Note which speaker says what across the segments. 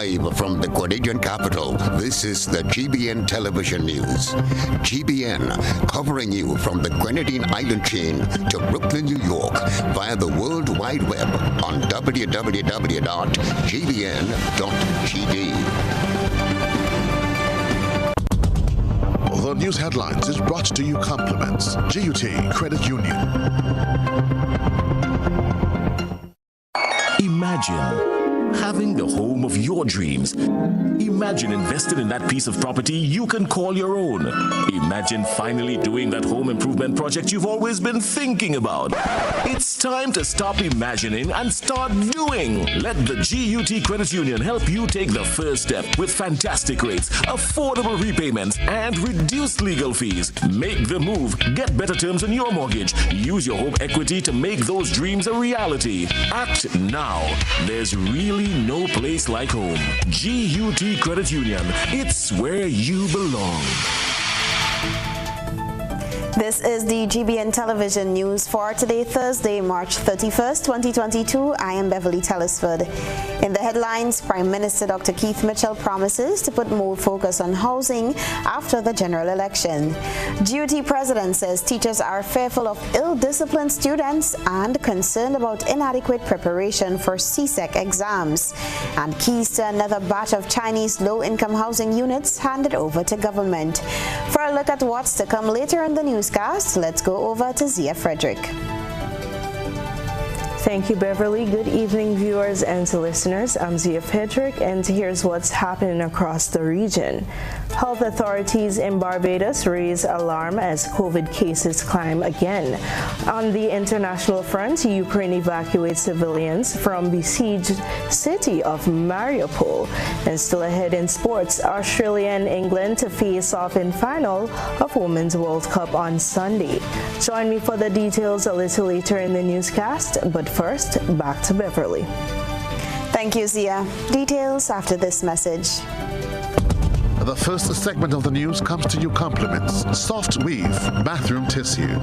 Speaker 1: Live from the Grenadian capital, this is the GBN television news. GBN, covering you from the Grenadine Island chain to Brooklyn, New York, via the World Wide Web on www.gbn.gd.
Speaker 2: The news headlines is brought to you compliments GUT Credit Union.
Speaker 3: Imagine having the home of your dreams. Imagine investing in that piece of property you can call your own. Imagine finally doing that home improvement project you've always been thinking about. It's time to stop imagining and start doing. Let the GUT Credit Union help you take the first step with fantastic rates, affordable repayments, and reduced legal fees. Make the move. Get better terms on your mortgage. Use your home equity to make those dreams a reality. Act now. There's really no place like home. GUT Credit Union. It's where you belong.
Speaker 4: This is the GBN television news for today, Thursday, March 31st, 2022. I am Beverly Telesford. In the headlines, Prime Minister Dr. Keith Mitchell promises to put more focus on housing after the general election. GUT President says teachers are fearful of ill-disciplined students and concerned about inadequate preparation for CSEC exams. And keys to another batch of Chinese low-income housing units handed over to government. For a look at what's to come later in the newscast, let's go over to Zia Frederick.
Speaker 5: Thank you, Beverly. Good evening, viewers and to listeners. I'm Zia Frederick, and here's what's happening across the region. Health authorities in Barbados raise alarm as COVID cases climb again. On the international front, Ukraine evacuates civilians from besieged city of Mariupol. And still ahead in sports, Australia and England to face off in final of Women's World Cup on Sunday. Join me for the details a little later in the newscast, but first, back to Beverly.
Speaker 4: Thank you, Zia. Details after this message.
Speaker 2: The first segment of the news comes to you compliments Soft Weave Bathroom Tissue.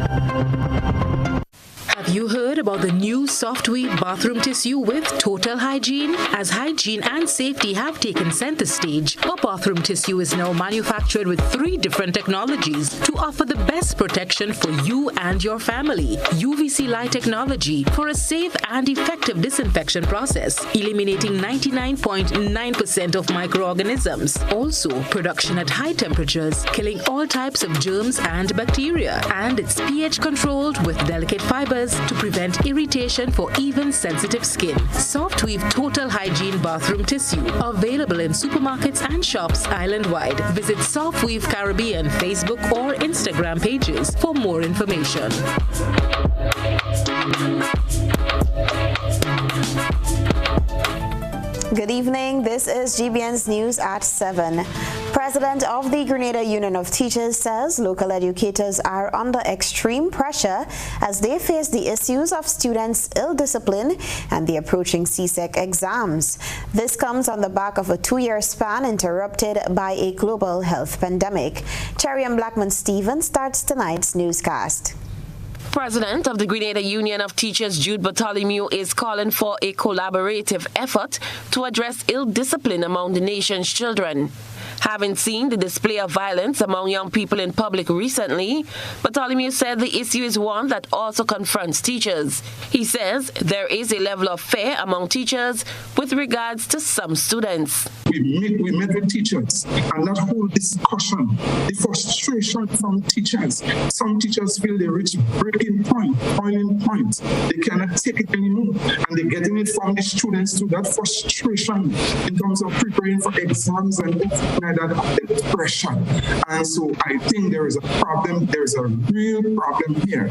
Speaker 6: Have you heard about the new Soft Weave bathroom tissue with total hygiene? As hygiene and safety have taken center stage, our bathroom tissue is now manufactured with 3 different technologies to offer the best protection for you and your family. UVC light technology for a safe and effective disinfection process, eliminating 99.9% of microorganisms. Also, production at high temperatures, killing all types of germs and bacteria. And it's pH controlled with delicate fibers to prevent irritation for even sensitive skin. Soft Weave Total Hygiene Bathroom Tissue, available in supermarkets and shops island-wide. Visit Soft Weave Caribbean Facebook or Instagram pages for more information.
Speaker 4: Good evening. This is GBN's News at 7. President of the Grenada Union of Teachers says local educators are under extreme pressure as they face the issues of students' ill discipline and the approaching CSEC exams. This comes on the back of a 2-year span interrupted by a global health pandemic. Cherry and Blackman Stevens starts tonight's newscast.
Speaker 7: President of the Grenada Union of Teachers, Jude Bartholomew, is calling for a collaborative effort to address ill discipline among the nation's children. Having seen the display of violence among young people in public recently, Bartholomew said the issue is one that also confronts teachers. He says there is a level of fear among teachers with regards to some students.
Speaker 8: We met with teachers, and that whole discussion, the frustration from teachers. Some teachers feel they reach breaking point, boiling point. They cannot take it anymore, and they're getting it from the students too. That frustration in terms of preparing for exams and that pressure. And so I think there is a problem. There is a real problem here.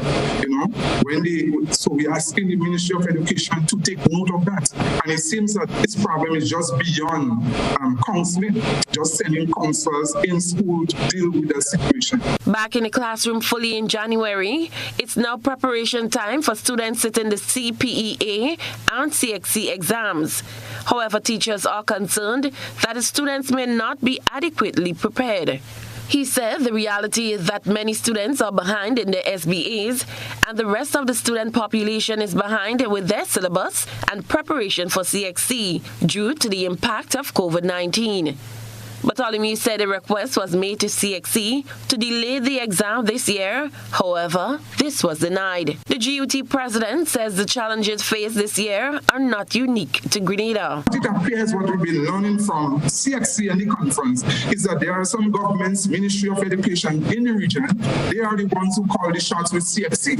Speaker 8: So we're asking the Ministry of Education to take note of that. And it seems that this problem is just beyond counseling, just sending counselors in school to deal with the situation.
Speaker 7: Back in the classroom fully in January, it's now preparation time for students sitting the CPEA and CXC exams. However, teachers are concerned that the students may not be adequately prepared. He said the reality is that many students are behind in their SBAs and the rest of the student population is behind with their syllabus and preparation for CXC due to the impact of COVID-19. Bartholomew said a request was made to CXC to delay the exam this year. However, this was denied. The GUT president says the challenges faced this year are not unique to Grenada.
Speaker 8: It appears what we've been learning from CXC and the conference is that there are some governments, Ministry of Education in the region, they are the ones who call the shots with CXC.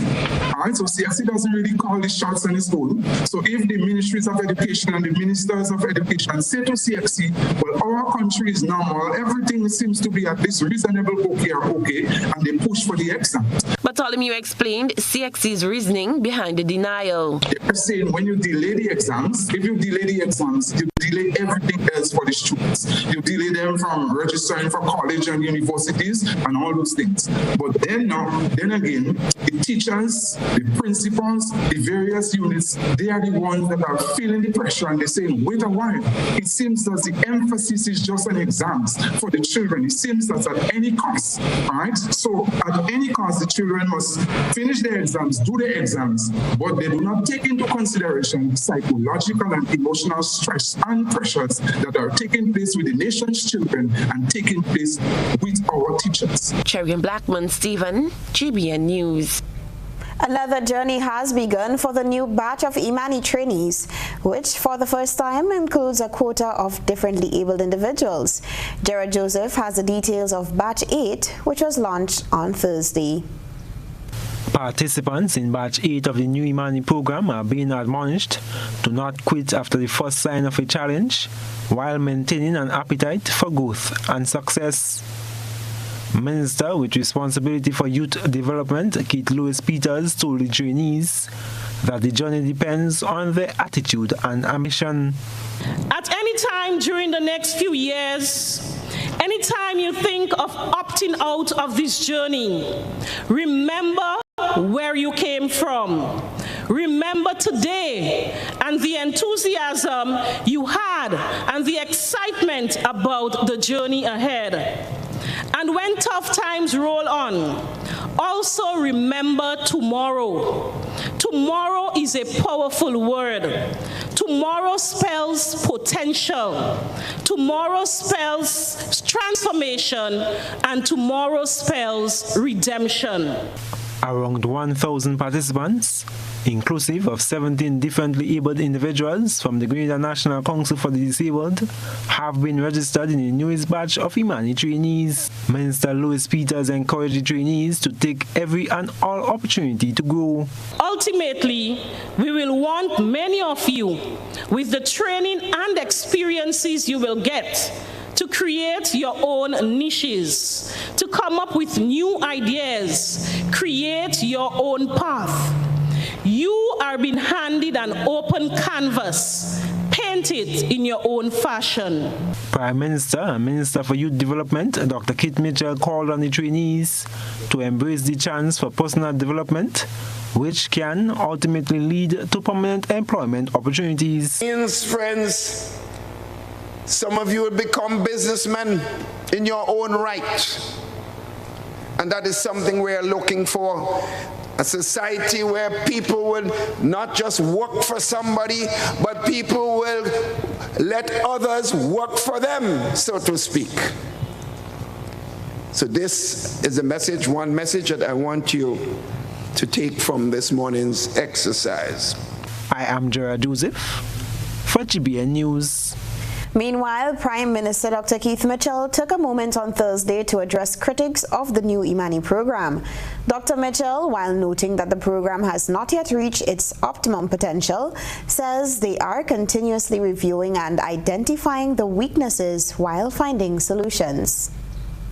Speaker 8: All right, so CXC doesn't really call the shots on its own. So if the Ministries of Education and the Ministers of Education say to CXC, well, our country is normal, everything seems to be at this reasonable okay, and they push for the exam.
Speaker 7: Bartholomew explained CXC's reasoning behind the denial.
Speaker 8: They're saying when you delay the exams, if you delay the exams, you delay everything else for the students. You delay them from registering for college and universities and all those things. But then again, the teachers, the principals, the various units, they are the ones that are feeling the pressure and they're saying, wait a while. It seems that the emphasis is just on exams for the children. It seems that at any cost, all right? So at any cost, the children must finish their exams, do their exams, but they do not take into consideration psychological and emotional stress and pressures that are taking place with the nation's children and taking place with our teachers.
Speaker 7: Cherry Blackman, Stephen, GBN News.
Speaker 4: Another journey has begun for the new batch of Imani trainees, which for the first time includes a quota of differently abled individuals. Gerard Joseph has the details of Batch 8, which was launched on Thursday.
Speaker 9: Participants in Batch 8 of the new Imani program are being admonished to not quit after the first sign of a challenge, while maintaining an appetite for growth and success. Minister with responsibility for youth development, Keith Lewis Peters, told the trainees that the journey depends on their attitude and ambition.
Speaker 10: At any time during the next few years, anytime you think of opting out of this journey, remember where you came from. Remember today and the enthusiasm you had and the excitement about the journey ahead. And when tough times roll on, also remember tomorrow. Tomorrow is a powerful word. Tomorrow spells potential. Tomorrow spells transformation. And tomorrow spells redemption.
Speaker 9: Around 1,000 participants, inclusive of 17 differently abled individuals from the Grenada National Council for the Disabled, have been registered in the newest batch of Imani trainees. Minister Lewis Peters encouraged the trainees to take every and all opportunity to grow.
Speaker 10: Ultimately, we will want many of you, with the training and experiences you will get, to create your own niches, to come up with new ideas, create your own path. You are being handed an open canvas. Paint it in your own fashion.
Speaker 9: Prime Minister and Minister for Youth Development, Dr. Kit Mitchell, called on the trainees to embrace the chance for personal development, which can ultimately lead to permanent employment opportunities.
Speaker 11: Friends, some of you will become businessmen in your own right. And that is something we are looking for. A society where people will not just work for somebody, but people will let others work for them, so to speak. So this is a message, one message that I want you to take from this morning's exercise.
Speaker 9: I am Gerard Joseph for GBN News.
Speaker 4: Meanwhile, Prime Minister Dr. Keith Mitchell took a moment on Thursday to address critics of the new Imani program. Dr. Mitchell, while noting that the program has not yet reached its optimum potential, says they are continuously reviewing and identifying the weaknesses while finding solutions.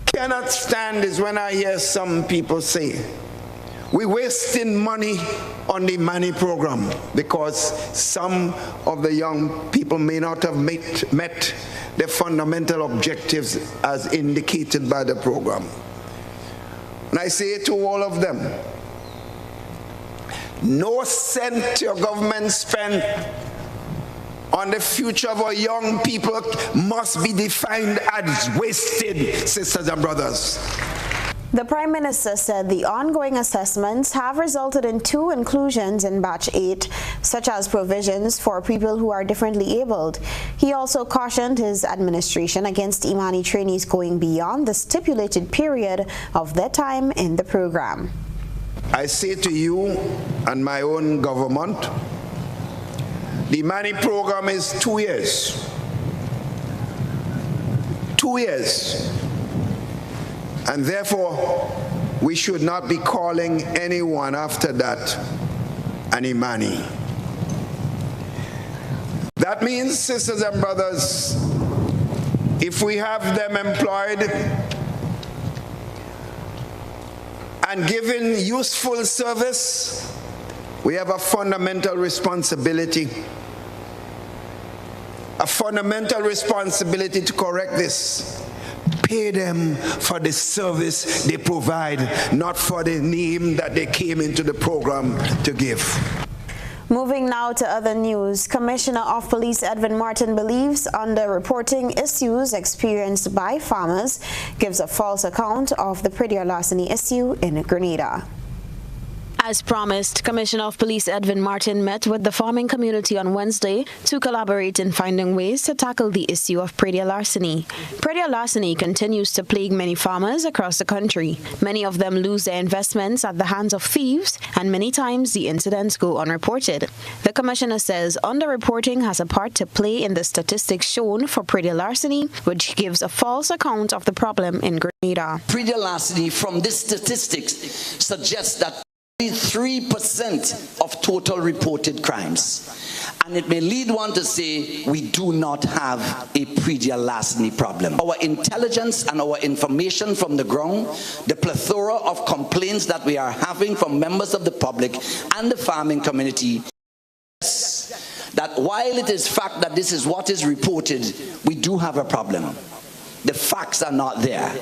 Speaker 11: Cannot stand is when I hear some people say, we're wasting money on the Imani program because some of the young people may not have met the fundamental objectives as indicated by the program. And I say to all of them, no cent your government spent on the future of our young people must be defined as wasted, sisters and brothers.
Speaker 4: The Prime Minister said the ongoing assessments have resulted in 2 inclusions in Batch 8, such as provisions for people who are differently abled. He also cautioned his administration against Imani trainees going beyond the stipulated period of their time in the program.
Speaker 11: I say to you and my own government, the Imani program is 2 years. 2 years. And therefore, we should not be calling anyone after that an Imani. That means, sisters and brothers, if we have them employed and given useful service, we have a fundamental responsibility. A fundamental responsibility to correct this. Pay them for the service they provide, not for the name that they came into the program to give.
Speaker 4: Moving now to other news, Commissioner of Police Edwin Martin believes underreporting issues experienced by farmers gives a false account of the prettier larceny issue in Grenada.
Speaker 6: As promised, Commissioner of Police Edwin Martin met with the farming community on Wednesday to collaborate in finding ways to tackle the issue of predial larceny. Predial larceny continues to plague many farmers across the country. Many of them lose their investments at the hands of thieves, and many times the incidents go unreported. The Commissioner says underreporting has a part to play in the statistics shown for predial larceny, which gives a false account of the problem in Grenada.
Speaker 12: Predial larceny from this statistics suggests that 3% of total reported crimes. And it may lead one to say we do not have a predial larceny problem. Our intelligence and our information from the ground, the plethora of complaints that we are having from members of the public and the farming community, that while it is fact that this is what is reported, we do have a problem. The facts are not there.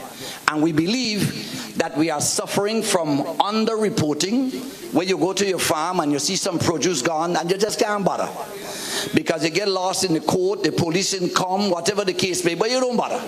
Speaker 12: And we believe that we are suffering from underreporting, where you go to your farm and you see some produce gone and you just can't bother. Because you get lost in the court, the police didn't come, whatever the case may be, but you don't bother.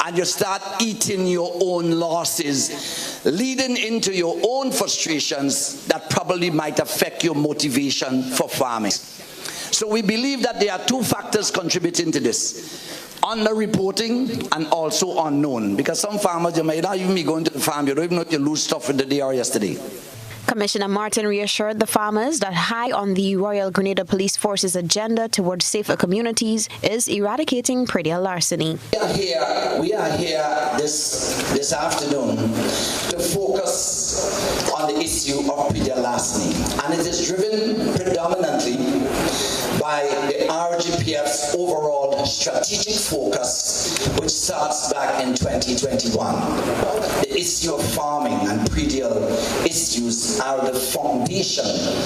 Speaker 12: And you start eating your own losses, leading into your own frustrations that probably might affect your motivation for farming. So we believe that there are 2 factors contributing to this. Underreporting and also unknown, because some farmers, you may not even be going to the farm, you don't even know if you lose stuff in the day or yesterday.
Speaker 6: Commissioner Martin reassured the farmers that high on the Royal Grenada Police Force's agenda towards safer communities is eradicating predial larceny.
Speaker 12: We are here this afternoon to focus on the issue of predial larceny, and it is driven predominantly by the RGPF's overall strategic focus, which starts back in 2021. The issue of farming and predial issues are the foundation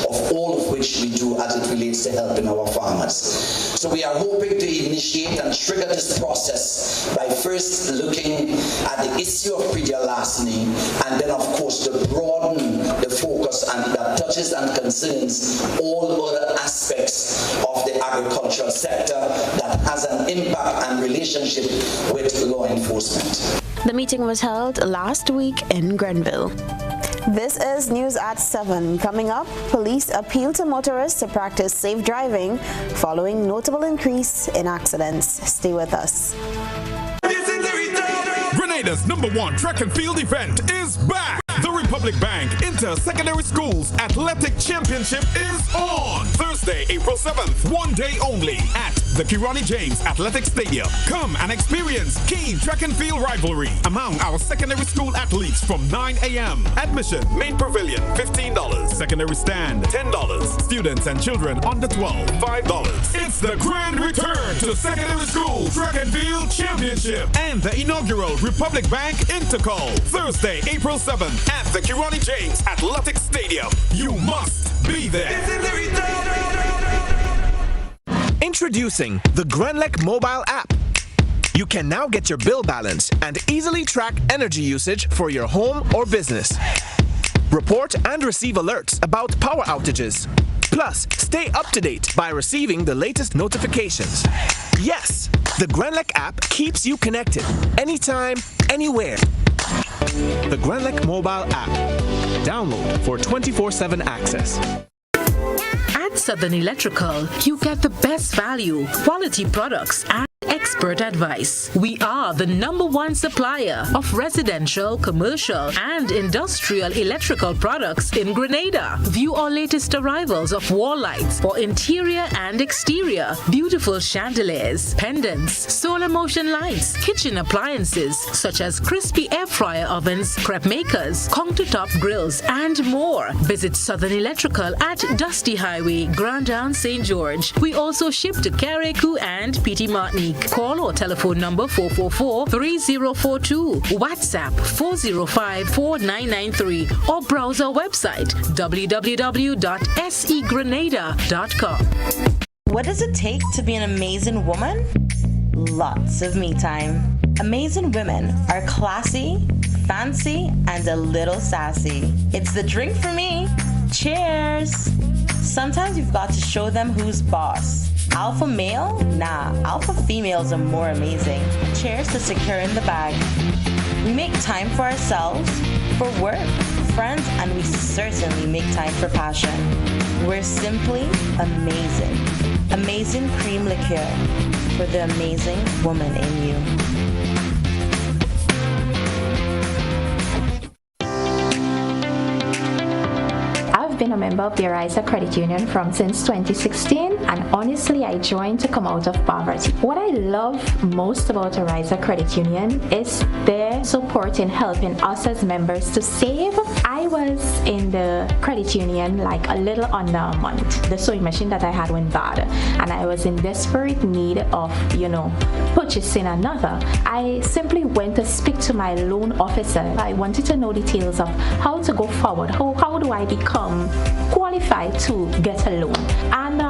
Speaker 12: of all of which we do as it relates to helping our farmers. So we are hoping to initiate and trigger this process by first looking at the issue of predial larceny, and then of course to broaden the focus and that touches and concerns all other aspects of the agricultural sector that has an impact and relationship with law enforcement.
Speaker 6: The meeting was held last week in Grenville.
Speaker 4: This is News at 7. Coming up, police appeal to motorists to practice safe driving following notable increase in accidents. Stay with us.
Speaker 13: Grenada's #1 track and field event is back. The Republic Bank Inter-Secondary Schools Athletic Championship is on Thursday, April 7th, 1 day only at the Kirani James Athletic Stadium. Come and experience key track and field rivalry among our secondary school athletes from 9 a.m. Admission, main pavilion, $15. Secondary stand, $10. Students and children under 12, $5. It's the grand return to secondary school track and field championship and the inaugural Republic Bank Intercall. Thursday, April 7th at the Kirani James Athletic Stadium. You must be there.
Speaker 14: Introducing the Grenlec mobile app. You can now get your bill balance and easily track energy usage for your home or business. Report and receive alerts about power outages. Plus, stay up to date by receiving the latest notifications. Yes, the Grenlec app keeps you connected anytime, anywhere. The Grenlec mobile app. Download for 24/7 access.
Speaker 6: At Southern Electrical, you get the best value, quality products, and expert advice. We are the #1 supplier of residential, commercial, and industrial electrical products in Grenada. View our latest arrivals of wall lights for interior and exterior, beautiful chandeliers, pendants, solar motion lights, kitchen appliances such as crispy air fryer ovens, crepe makers, countertop grills, and more. Visit Southern Electrical at Dusty Highway, Grand Anse, St. George. We also ship to Carriacou and Petite Martinique. Call or telephone number 444-3042, WhatsApp 405-4993, or browse our website www.segrenada.com.
Speaker 15: What does it take to be an amazing woman? Lots of me time. Amazing women are classy, fancy, and a little sassy. It's the drink for me. Cheers! Sometimes you've got to show them who's boss. Alpha male? Nah, alpha females are more amazing. Cheers to securing the bag. We make time for ourselves, for work, friends, and we certainly make time for passion. We're simply amazing. Amazing cream liqueur for the amazing woman in you.
Speaker 16: I've been a member of the Arise Credit Union since 2016, and honestly I joined to come out of poverty. What I love most about Arise Credit Union is their support in helping us as members to save. I was in the credit union like a little under a month. The sewing machine that I had went bad, and I was in desperate need of, purchasing another. I simply went to speak to my loan officer. I wanted to know details of how to go forward. How do I become qualified to get a loan? And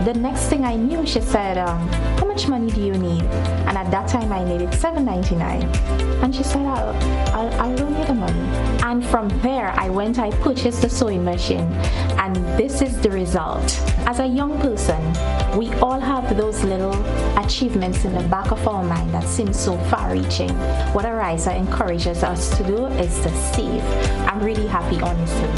Speaker 16: the next thing I knew, she said, how much money do you need? And at that time I needed $7.99. And she said, I'll loan you the money. And from there I purchased the sewing machine, and this is the result. As a young person, we all have those little achievements in the back of our mind that seem so far-reaching. What Arisa encourages us to do is to save. I'm really happy, honestly.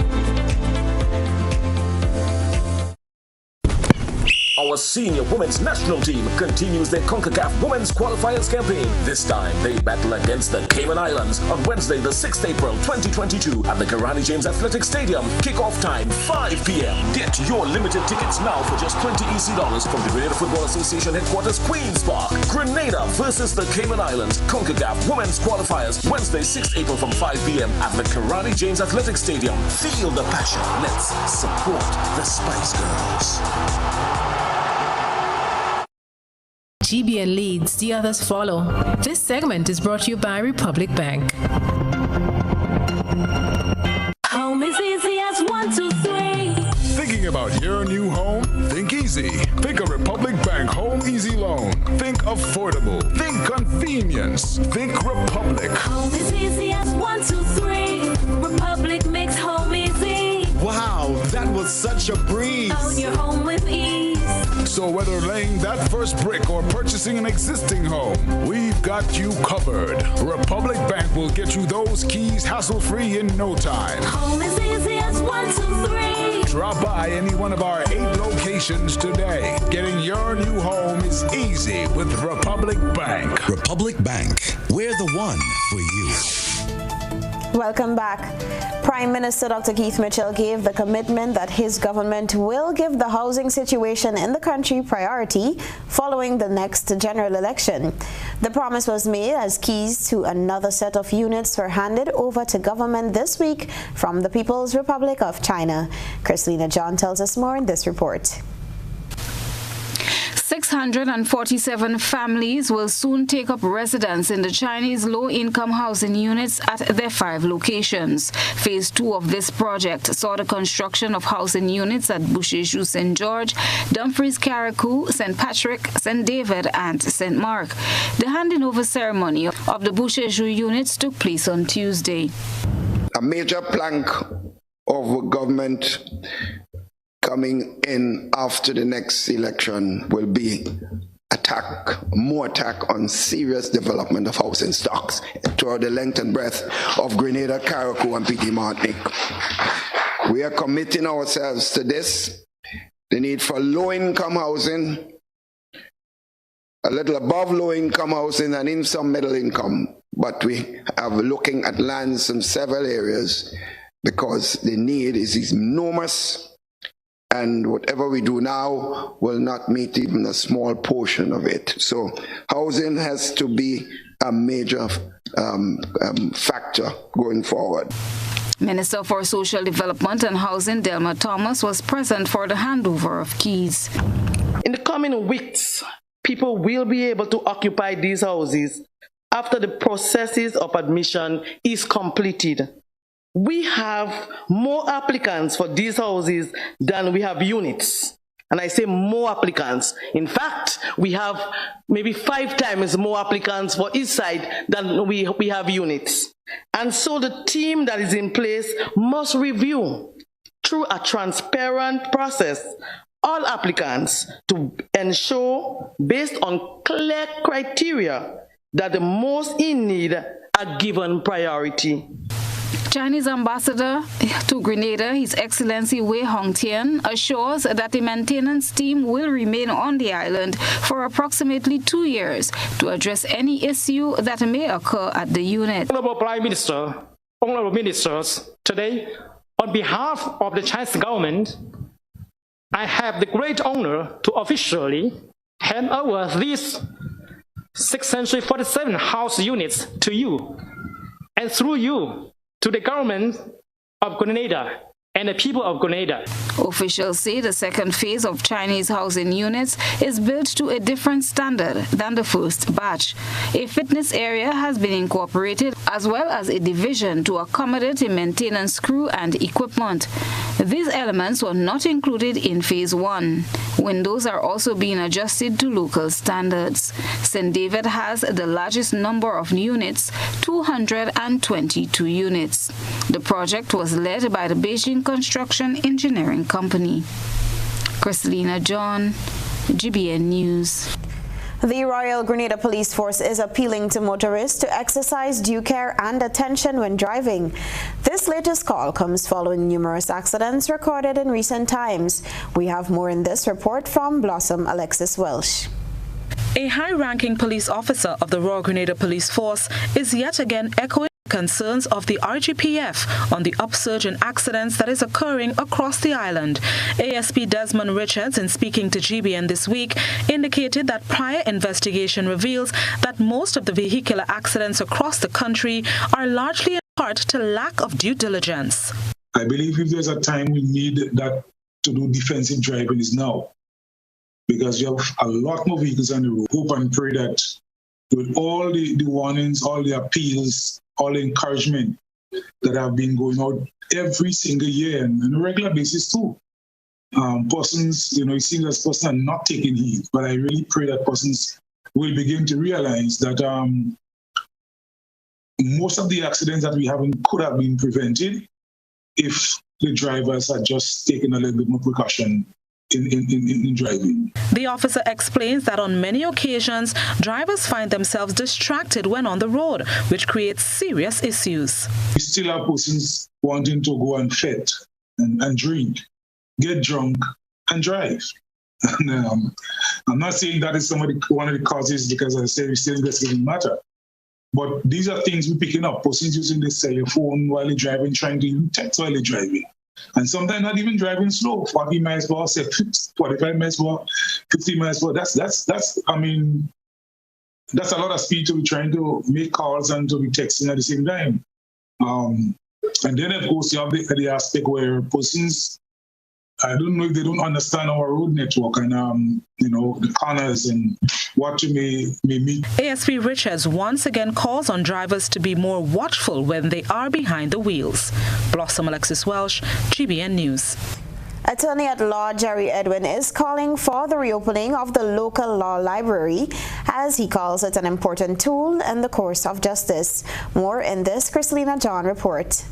Speaker 3: Our senior women's national team continues their CONCACAF Women's Qualifiers campaign. This time, they battle against the Cayman Islands on Wednesday, the 6th April 2022 at the Karani James Athletic Stadium. Kickoff time, 5 p.m. Get your limited tickets now for just $20 EC from the Grenada Football Association headquarters, Queen's Park. Grenada versus the Cayman Islands. CONCACAF Women's Qualifiers, Wednesday, 6th April from 5 p.m. at the Karani James Athletic Stadium. Feel the passion. Let's support the Spice Girls.
Speaker 6: GBN leads, the others follow. This segment is brought to you by Republic Bank.
Speaker 17: Home is easy as 1, 2, 3.
Speaker 13: Thinking about your new home? Think easy. Think a Republic Bank Home Easy Loan. Think affordable. Think convenience. Think Republic.
Speaker 17: Home is easy as 1, 2, 3. Republic makes home easy.
Speaker 13: Wow, that was such a breeze.
Speaker 17: Own your home with ease.
Speaker 13: So whether laying that first brick or purchasing an existing home, we've got you covered. Republic Bank will get you those keys hassle-free in no time.
Speaker 17: Home is easy as 1, 2, 3.
Speaker 13: Drop by any one of our 8 locations today. Getting your new home is easy with Republic Bank.
Speaker 18: Republic Bank, we're the one for you.
Speaker 4: Welcome back. Prime Minister Dr. Keith Mitchell gave the commitment that his government will give the housing situation in the country priority following the next general election. The promise was made as keys to another set of units were handed over to government this week from the People's Republic of China. Christina John tells us more in this report.
Speaker 19: 647 families will soon take up residence in the Chinese low-income housing units at their 5 locations. Phase 2 of this project saw the construction of housing units at Boucherjou St. George, Dumfries Carriacou, St. Patrick, St. David, and St. Mark. The handing over ceremony of the Boucherjou units took place on Tuesday.
Speaker 11: A major plank of government coming in after the next election will be more attack on serious development of housing stocks throughout the length and breadth of Grenada, Carriacou, and PT Martinique. We are committing ourselves to this. The need for low-income housing, a little above low-income housing, and in some middle income. But we are looking at lands in several areas because the need is enormous. And whatever we do now will not meet even a small portion of it. So housing has to be a major factor going forward.
Speaker 19: Minister for Social Development and Housing, Delma Thomas, was present for the handover of keys.
Speaker 20: In the coming weeks, people will be able to occupy these houses after the processes of admission is completed. We have more applicants for these houses than we have units. And I say more applicants. In fact, we have maybe 5 times more applicants for each side than we have units. And so the team that is in place must review through a transparent process all applicants to ensure, based on clear criteria, that the most in need are given priority.
Speaker 19: Chinese ambassador to Grenada, His Excellency Wei Hongtian, assures that the maintenance team will remain on the island for approximately 2 years to address any issue that may occur at the unit.
Speaker 21: Honorable Prime Minister, honorable ministers, today, on behalf of the Chinese government, I have the great honor to officially hand over these 647 house units to you, and through you, to the government of Grenada and the people of Grenada.
Speaker 19: Officials say the second phase of Chinese housing units is built to a different standard than the first batch. A fitness area has been incorporated, as well as a division to accommodate a maintenance crew and equipment. These elements were not included in phase 1. Windows are also being adjusted to local standards. St. David has the largest number of units, 222 units. The project was led by the Beijing Construction Engineering Company. Christelina John, GBN News.
Speaker 4: The Royal Grenada Police Force is appealing to motorists to exercise due care and attention when driving. This latest call comes following numerous accidents recorded in recent times. We have more in this report from Blossom Alexis Welsh.
Speaker 6: A high-ranking police officer of the Royal Grenada Police Force is yet again echoing concerns of the RGPF on the upsurge in accidents that is occurring across the island. ASP Desmond Richards, in speaking to GBN this week, indicated that prior investigation reveals that most of the vehicular accidents across the country are largely in part to lack of due diligence.
Speaker 22: I believe if there's a time we need that to do defensive driving is now, because you have a lot more vehicles on the road. Hope and pray that with all the warnings, all the appeals, all the encouragement that have been going out every single year and on a regular basis too. Persons, it seems as persons are not taking heed, but I really pray that persons will begin to realize that most of the accidents that we haven't could have been prevented if the drivers had just taken a little bit more precaution in driving.
Speaker 6: The officer explains that on many occasions, drivers find themselves distracted when on the road, which creates serious issues.
Speaker 22: We still have persons wanting to go and fet and drink, get drunk, and drive. And, I'm not saying that is one of the causes, because as I said, we still investigating the matter. But these are things we're picking up. Persons using their cell phone while they're driving, trying to even text while they're driving. And sometimes not even driving slow, 40 miles per hour, 45 miles per hour, 50 miles per hour. That's a lot of speed to be trying to make calls and to be texting at the same time. And then, of course, you have the aspect where persons, I don't know if they don't understand our road network and, the corners and what you may meet.
Speaker 6: ASP Richards once again calls on drivers to be more watchful when they are behind the wheels. Blossom Alexis Welsh, GBN News.
Speaker 4: Attorney at Law Jerry Edwin is calling for the reopening of the local law library, as he calls it an important tool in the course of justice. More in this Christelina John report.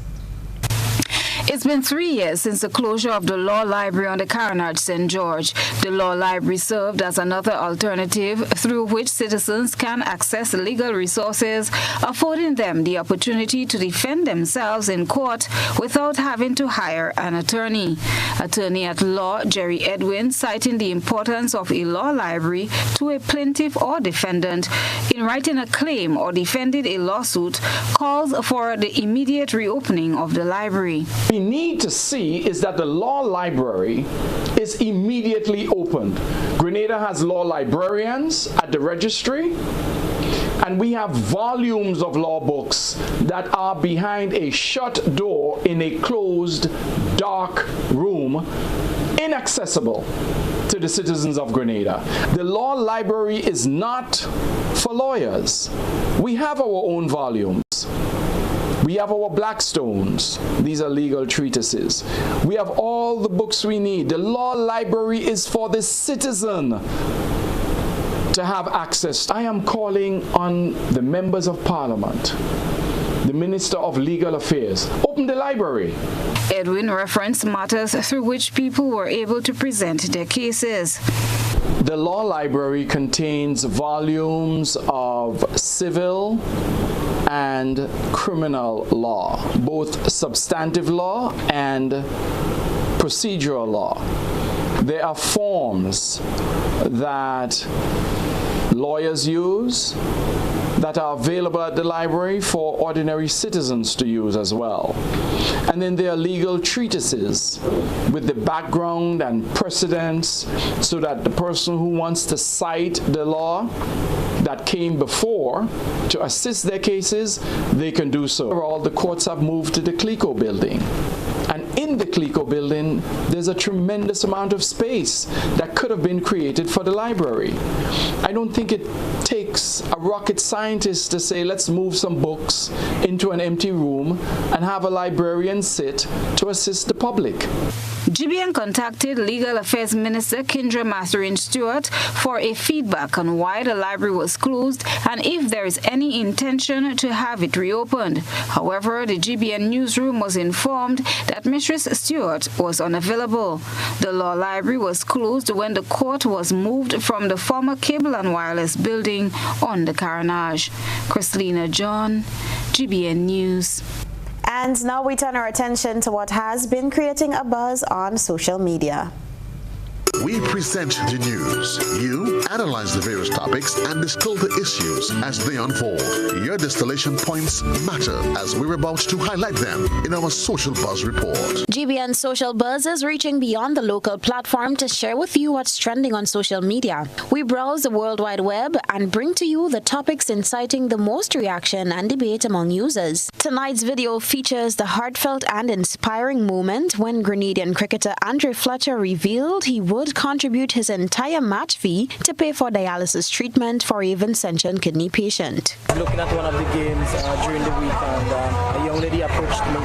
Speaker 19: It's been 3 years since the closure of the Law Library on the Carnage St. George. The Law Library served as another alternative through which citizens can access legal resources, affording them the opportunity to defend themselves in court without having to hire an attorney. Attorney at law Jerry Edwin, citing the importance of a law library to a plaintiff or defendant in writing a claim or defending a lawsuit, calls for the immediate reopening of the library.
Speaker 1: We need to see is that the law library is immediately opened. Grenada has law librarians at the registry, and we have volumes of law books that are behind a shut door in a closed, dark room, inaccessible to the citizens of Grenada. The law library is not for lawyers. We have our own volumes. We have our Blackstones. These are legal treatises. We have all the books we need. The law library is for the citizen to have access. I am calling on the members of Parliament, the Minister of Legal Affairs, open the library.
Speaker 19: Edwin referenced matters through which people were able to present their cases.
Speaker 1: The law library contains volumes of civil and criminal law, both substantive law and procedural law. There are forms that lawyers use that are available at the library for ordinary citizens to use as well. And then there are legal treatises with the background and precedents so that the person who wants to cite the law that came before to assist their cases, they can do so. All the courts have moved to the CLICO building. And in the CLICO building, there's a tremendous amount of space that could have been created for the library. I don't think it takes a rocket scientist to say, let's move some books into an empty room and have a librarian sit to assist the public.
Speaker 19: GBN contacted Legal Affairs Minister Kendra Mathurin Stewart for a feedback on why the library was closed and if there is any intention to have it reopened. However, the GBN newsroom was informed that Mistress Stewart was unavailable. The law library was closed when the court was moved from the former Cable and Wireless building on the Carnage. Christina John, GBN News.
Speaker 4: And now we turn our attention to what has been creating a buzz on social media.
Speaker 2: We present the news. You analyze the various topics and distill the issues as they unfold. Your distillation points matter as we're about to highlight them in our Social Buzz Report.
Speaker 4: GBN Social Buzz is reaching beyond the local platform to share with you what's trending on social media. We browse the World Wide Web and bring to you the topics inciting the most reaction and debate among users. Tonight's video features the heartfelt and inspiring moment when Grenadian cricketer Andre Fletcher revealed he would contribute his entire match fee to pay for dialysis treatment for a Vincentian kidney patient.
Speaker 5: Looking at one of the games during the week, and a young lady approached me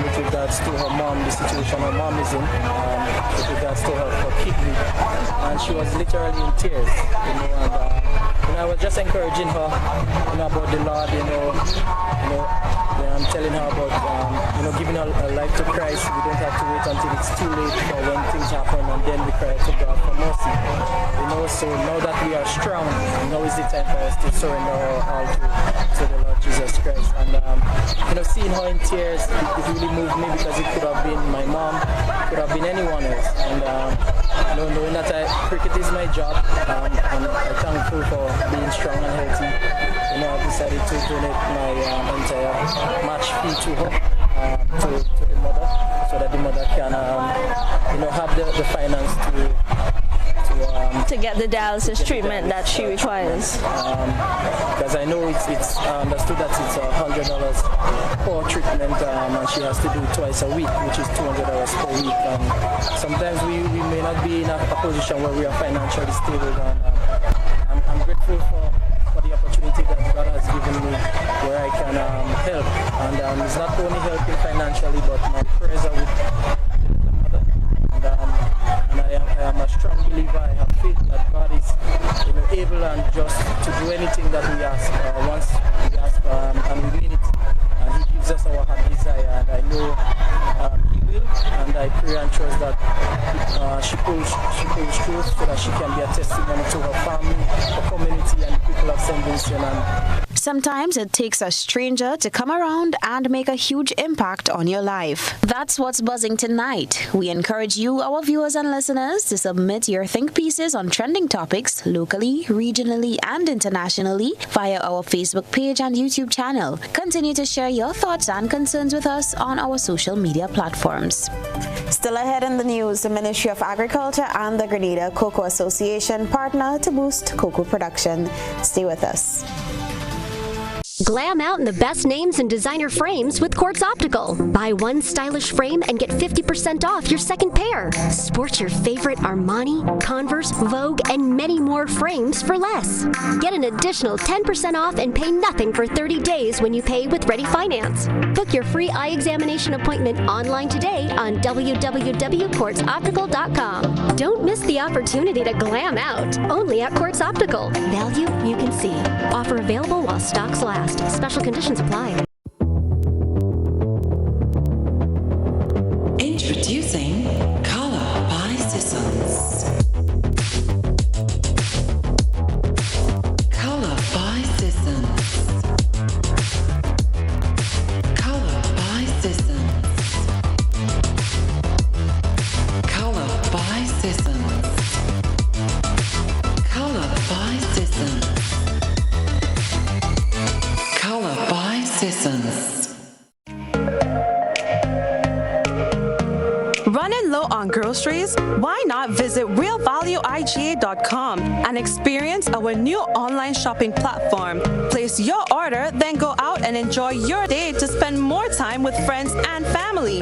Speaker 5: with regards to her mom, the situation her mom is in, with regards to her kidney, and she was literally in tears, and I was just encouraging her, about the Lord, I'm telling her about, giving her life to Christ. We don't have to wait until it's too late for when things happen, and then we cry to God for mercy. So now that we are strong, now is the time for us to surrender our all to the Lord Jesus Christ. And seeing her in tears, it really moved me because it could have been my mom, it could have been anyone else. And knowing that cricket is my job, I'm thankful for being strong and healthy. I've decided to donate my entire match fee to her, to the mother, so that the mother can, have the finance to
Speaker 23: get the dialysis treatment that she requires.
Speaker 5: Because I know it's understood that it's $100 per treatment, and she has to do it twice a week, which is $200 per week. And sometimes we may not be in a position where we are financially stable. And I'm grateful for the opportunity that God has given me, where I can help. And it's not only helping financially, but my prayers are with the mother. And I am a strong believer. I have faith that God is able and just to do anything that we ask. Once we ask, and we mean it, and He gives us our heart desire. And I know I pray and trust that she pulls through so that she can be a testimony to her family, her community, and the people of St. Vincent.
Speaker 4: Sometimes it takes a stranger to come around and make a huge impact on your life. That's what's buzzing tonight. We encourage you, our viewers and listeners, to submit your think pieces on trending topics locally, regionally, and internationally via our Facebook page and YouTube channel. Continue to share your thoughts and concerns with us on our social media platforms. Still ahead in the news, the Ministry of Agriculture and the Grenada Cocoa Association partner to boost cocoa production. Stay with us.
Speaker 7: Glam out in the best names and designer frames with Quartz Optical. Buy one stylish frame and get 50% off your second pair. Sport your favorite Armani, Converse, Vogue, and many more frames for less. Get an additional 10% off and pay nothing for 30 days when you pay with Ready Finance. Book your free eye examination appointment online today on www.quartzoptical.com. Don't miss the opportunity to glam out. Only at Quartz Optical. Value you can see. Offer available while stocks last. Special conditions apply.
Speaker 8: Introducing Color by Sissons. Color by Sissons. Color by Sissons. Color by Sissons. Color by Sissons. Color by Sissons.
Speaker 10: Running low on groceries? Why not visit realvalueiga.com and experience our new online shopping platform? Place your order, then go out and enjoy your day to spend more time with friends and family.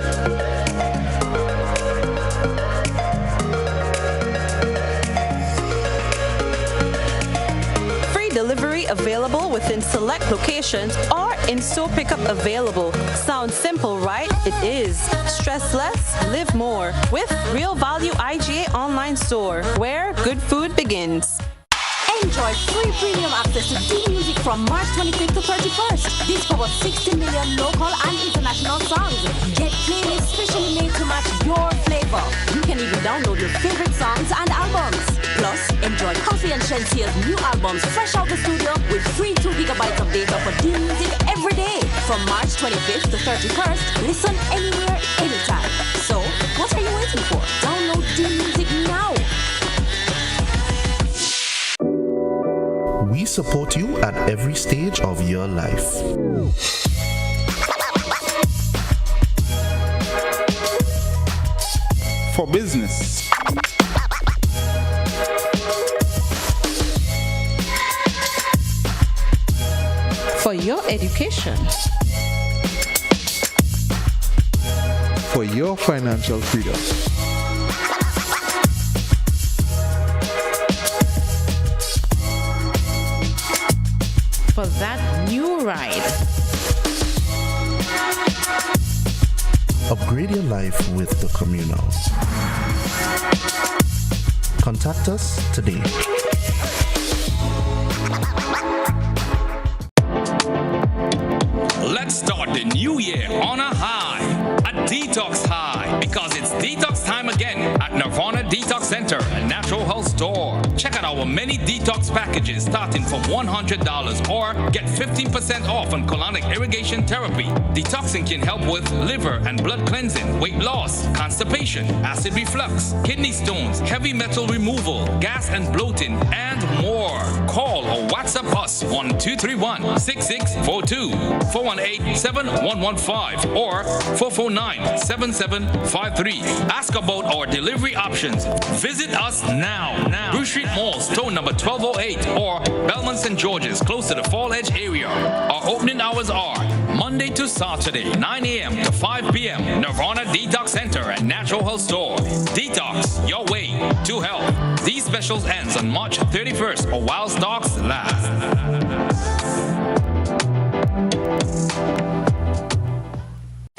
Speaker 10: Delivery available within select locations or in-store pickup available. Sounds simple, right? It is. Stress less, live more with Real Value IGA online store, where good food begins.
Speaker 24: Enjoy free premium access to D Music from March 25th to 31st. Discover 60 million local and international songs. Get playlists specially made to match your flavor. You can even download your favorite songs and albums. Plus, enjoy Coffee and Shensea's new albums fresh out the studio with free 2 gigabytes of data for D Music every day. From March 25th to 31st, listen anywhere, anytime. So, what are you waiting for? Download D Music now.
Speaker 25: We support you at every stage of your life.
Speaker 26: For business,
Speaker 6: for your education,
Speaker 26: for your financial freedom,
Speaker 6: for that new ride.
Speaker 25: Upgrade your life with the Communal. Contact us today.
Speaker 27: Let's start the new year on a high, a detox high, because it's detox time again at Nirvana Detox Center and Natural Health Store. Check out our many detox packages starting from $100 or get 15% off on colonic irrigation therapy. Detoxing can help with liver and blood cleansing, weight loss, constipation, acid reflux, kidney stones, heavy metal removal, gas and bloating, and more. Call or WhatsApp us on 231-6642, 418-7115, or 449-7753. Ask about our delivery options. Visit us now. Bruce Street Mall, store number 1208, or Belmont St. George's, close to the Fall Edge area. Our opening hours are Monday to Saturday, 9 a.m. to 5 p.m. Nirvana Detox Center and Natural Health Store. Detox your way to health. These specials ends on March 31st or while stocks last.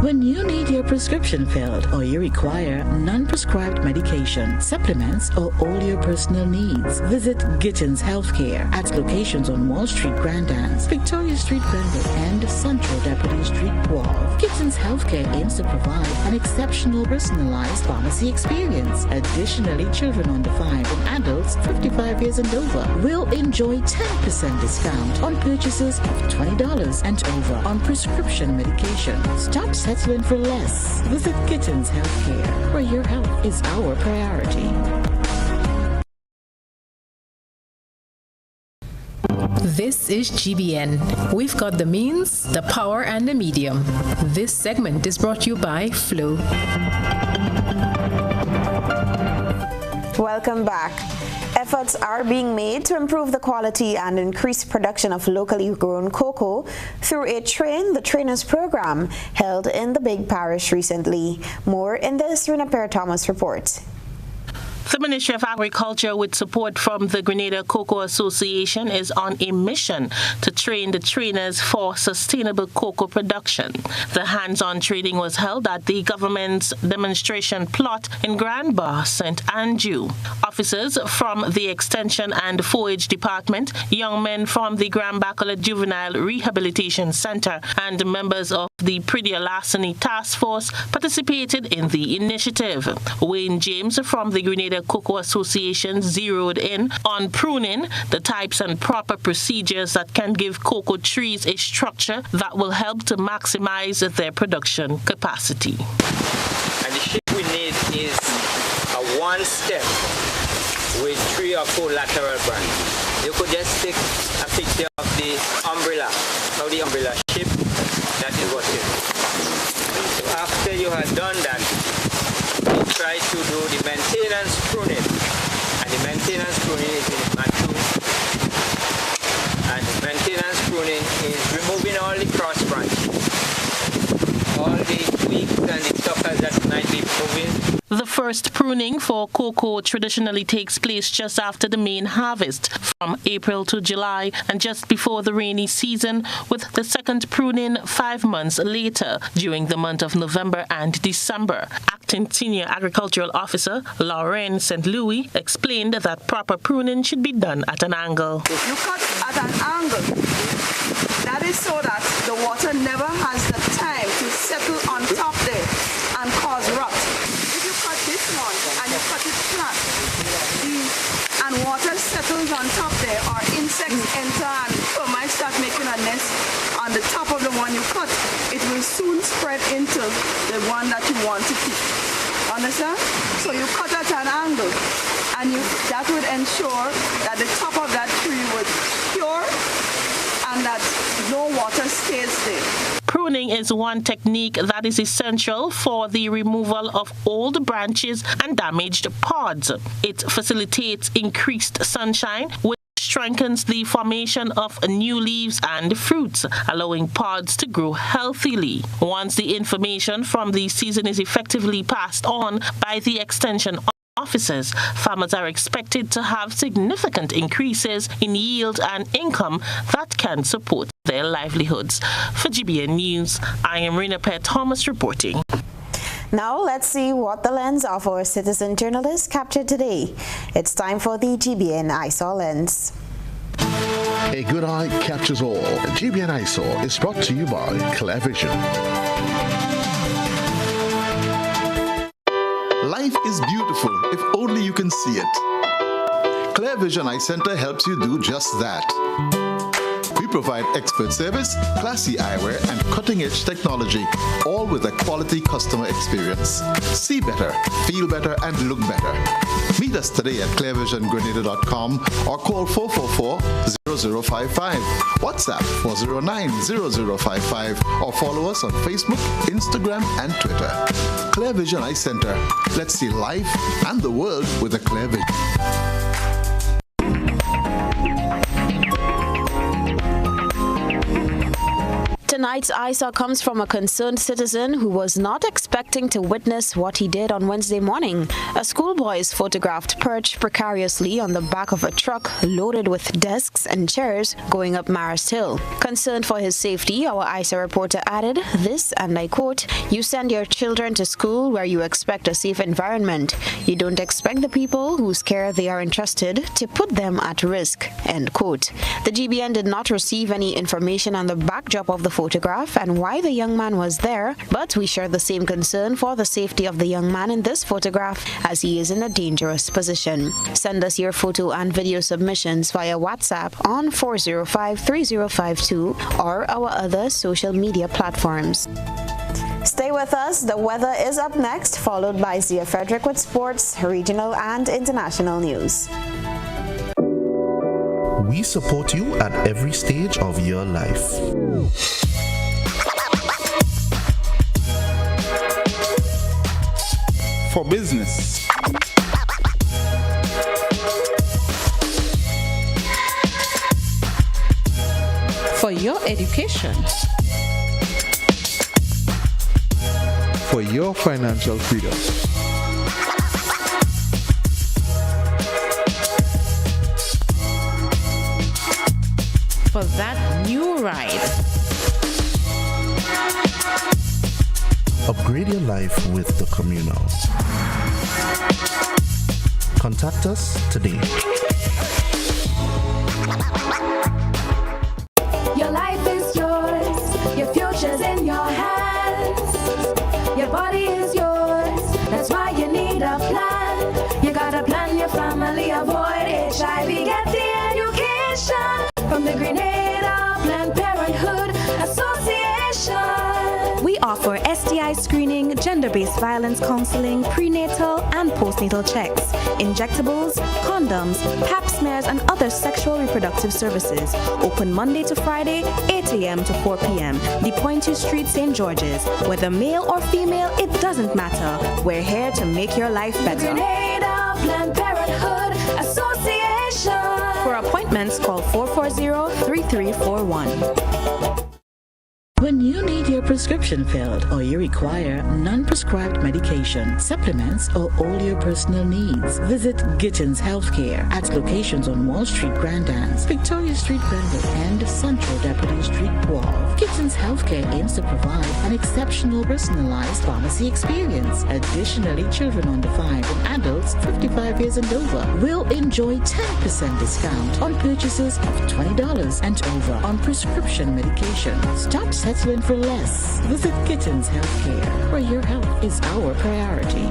Speaker 28: When you need your
Speaker 3: prescription filled, or you require non-prescribed medication, supplements, or all your personal needs, visit Gittins Healthcare at locations on Wall Street, Grandans, Victoria Street, Granville, and Central Deputy Street, Wharf. Gittins Healthcare aims to provide an exceptional personalized pharmacy experience. Additionally, children under 5 and adults 55 years and over will enjoy 10% discount on purchases of $20 and over on prescription medication. Stop settling for less. Visit Gittins Healthcare, where your health is our priority.
Speaker 9: This is GBN. We've got the means, the power, and the medium. This segment is brought to you by Flow.
Speaker 4: Welcome back. Efforts are being made to improve the quality and increase production of locally grown cocoa through a Train the Trainers program held in the Big Parish recently. More in this Rena Perry-Thomas report.
Speaker 12: The Ministry of Agriculture, with support from the Grenada Cocoa Association, is on a mission to train the trainers for sustainable cocoa production. The hands-on training was held at the government's demonstration plot in Grand Bar, St. Andrew. Officers from the Extension and Forage Department, young men from the Grand Bacolet Juvenile Rehabilitation Center, and members of the Pridia Larceny Task Force participated in the initiative. Wayne James from the Grenada Cocoa Association zeroed in on pruning, the types and proper procedures that can give cocoa trees a structure that will help to maximize their production capacity.
Speaker 14: And the shape we need is a one step with 3 or 4 lateral branches. You could just take a picture of the umbrella, how the umbrella shape, that is what you do. So after you have done that, we try to do the maintenance pruning, and the maintenance pruning is in part 2. And the maintenance pruning is removing all the cross branches, all the twigs and the suckers that might be moving.
Speaker 12: The first pruning for cocoa traditionally takes place just after the main harvest, from April to July and just before the rainy season, with the second pruning 5 months later, during the month of November and December. Acting Senior Agricultural Officer Lauren St. Louis explained that proper pruning should be done at an angle.
Speaker 15: You cut at an angle. That is so that the water never has the time to settle on top there and cause rot. If you cut this one and you cut it flat, and water settles on top there, or insects enter and termites start making a nest on the top of the one you cut, it will soon spread into the one that you want to keep. Understand? So you cut at an angle, and that would ensure that the top of that tree would cure and that no water stays there.
Speaker 12: Pruning is one technique that is essential for the removal of old branches and damaged pods. It facilitates increased sunshine, which strengthens the formation of new leaves and fruits, allowing pods to grow healthily. Once the information from the season is effectively passed on by the extension officers, farmers are expected to have significant increases in yield and income that can support their livelihoods. For GBN News, I am Rena Perry-Thomas reporting.
Speaker 4: Now let's see what the lens of our citizen journalists captured today. It's time for the GBN Eyesore Lens.
Speaker 2: A good eye captures all. GBN Eyesore is brought to you by Clear Vision.
Speaker 16: Life is beautiful if only you can see it. Clear Vision Eye Center helps you do just that. We provide expert service, classy eyewear, and cutting-edge technology, all with a quality customer experience. See better, feel better, and look better. Meet us today at clearvisiongrenada.com or call 444-0055, WhatsApp 409-0055, or follow us on Facebook, Instagram, and Twitter. Clear Vision Eye Center. Let's see life and the world with a clear vision.
Speaker 4: Tonight's ISA comes from a concerned citizen who was not expecting to witness what he did on Wednesday morning. A schoolboy is photographed perched precariously on the back of a truck loaded with desks and chairs going up Marist Hill. Concerned for his safety, our ISA reporter added this, and I quote, "You send your children to school where you expect a safe environment. You don't expect the people whose care they are entrusted to put them at risk," end quote. The GBN did not receive any information on the backdrop of the photograph and why the young man was there, but we share the same concern for the safety of the young man in this photograph as he is in a dangerous position. Send us your photo and video submissions via WhatsApp on 405-3052 or our other social media platforms. Stay with us. The weather is up next, followed by Zia Frederick with sports, regional and international news.
Speaker 25: We support you at every stage of your life.
Speaker 26: For business.
Speaker 9: For your education.
Speaker 26: For your financial freedom.
Speaker 6: For that new ride.
Speaker 25: Upgrade your life with the Communal. Contact us today.
Speaker 24: Your life is yours, your future's in your hands. Your body is yours, that's why you need a plan. You gotta plan your family, avoid HIV, get the education from the Grenada Planned Parenthood Association.
Speaker 10: We offer STI screening, gender-based violence counseling, prenatal and postnatal checks, injectables, condoms, pap smears, and other sexual reproductive services. Open Monday to Friday, 8 a.m. to 4 p.m. The Pointe Street, St. George's. Whether male or female, it doesn't matter. We're here to make your life better.
Speaker 24: Grenada Planned Parenthood Association.
Speaker 10: For appointments, call 440-3341.
Speaker 3: When you need your prescription filled or you require non-prescribed medication, supplements, or all your personal needs, visit Gittins Healthcare at locations on Wall Street, Grandans, Victoria Street, Grandin, and Central Deputy Street, Wall. Gittins Healthcare aims to provide an exceptional personalized pharmacy experience. Additionally, children under 5 and adults 55 years and over will enjoy 10% discount on purchases of $20 and over on prescription medication. Stop settling for less. Visit Gittins Healthcare, where your health is our priority.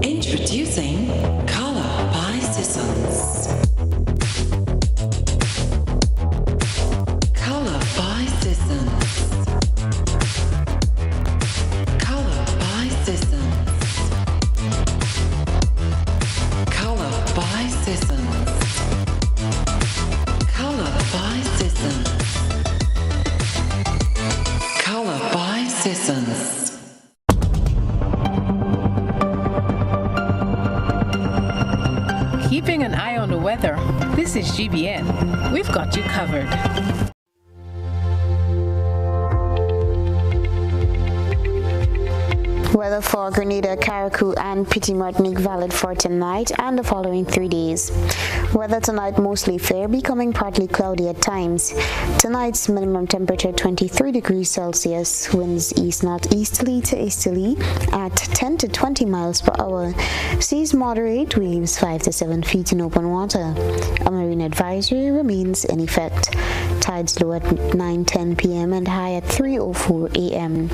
Speaker 8: Introducing Color by Seasons. Color by Seasons. Color by Seasons. Color by Seasons. Color by Seasons. Color by Seasons.
Speaker 9: Keeping an eye on the weather. This is GBN. We've got you covered.
Speaker 4: Weather for Grenada, Carriacou, and Petit Martinique valid for tonight and the following 3 days. Weather tonight mostly fair, becoming partly cloudy at times. Tonight's minimum temperature 23 degrees Celsius, winds east-northeasterly to easterly at 10 to 20 miles per hour. Seas moderate, waves 5 to 7 feet in open water. A marine advisory remains in effect. Tides low at 9:10 p.m. and high at 3:04 a.m.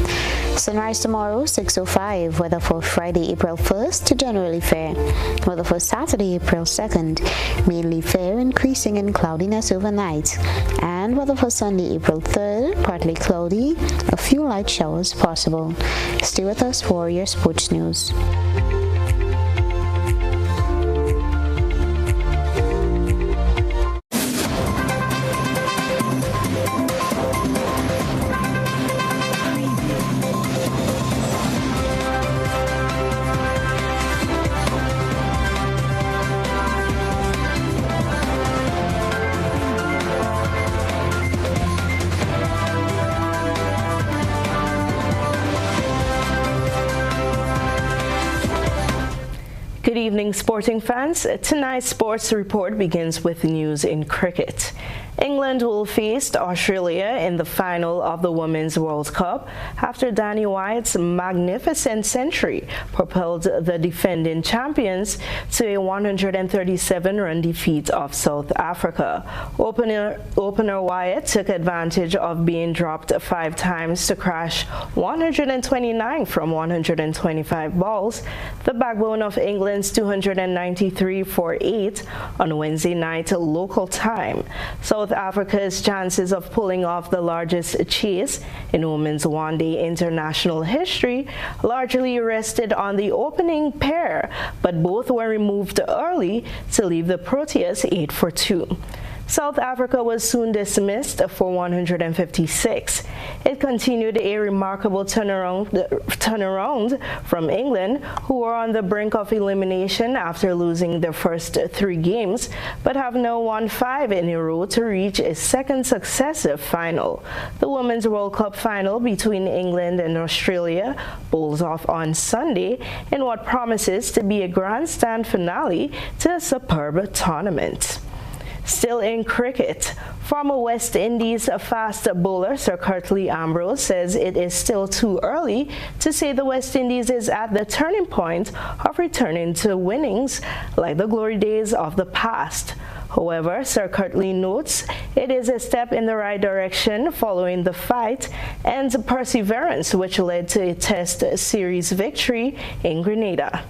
Speaker 4: Sunrise tomorrow 6:05. Weather for Friday, April 1st, generally fair. Weather for Saturday, April 2nd, mainly fair, increasing in cloudiness overnight. And weather for Sunday, April 3rd, partly cloudy, a few light showers possible. Stay with us for your sports news.
Speaker 11: evening, sporting fans. Tonight's sports report begins with news in cricket. England will face Australia in the final of the Women's World Cup after Danny Wyatt's magnificent century propelled the defending champions to a 137-run defeat of South Africa. Opener Wyatt took advantage of being dropped 5 times to crash 129 from 125 balls, the backbone of England's 293 for 8 on Wednesday night local time. South Africa's chances of pulling off the largest chase in women's one-day international history largely rested on the opening pair, but both were removed early to leave the Proteas 8 for 2. South Africa was soon dismissed for 156. It continued a remarkable turnaround from England, who were on the brink of elimination after losing their first 3 games, but have now won 5 in a row to reach a second successive final. The Women's World Cup final between England and Australia bowls off on Sunday in what promises to be a grandstand finale to a superb tournament. Still in cricket, former West Indies fast bowler Sir Curtly Ambrose says it is still too early to say the West Indies is at the turning point of returning to winnings like the glory days of the past. However, Sir Curtly notes it is a step in the right direction following the fight and perseverance which led to a Test series victory in Grenada.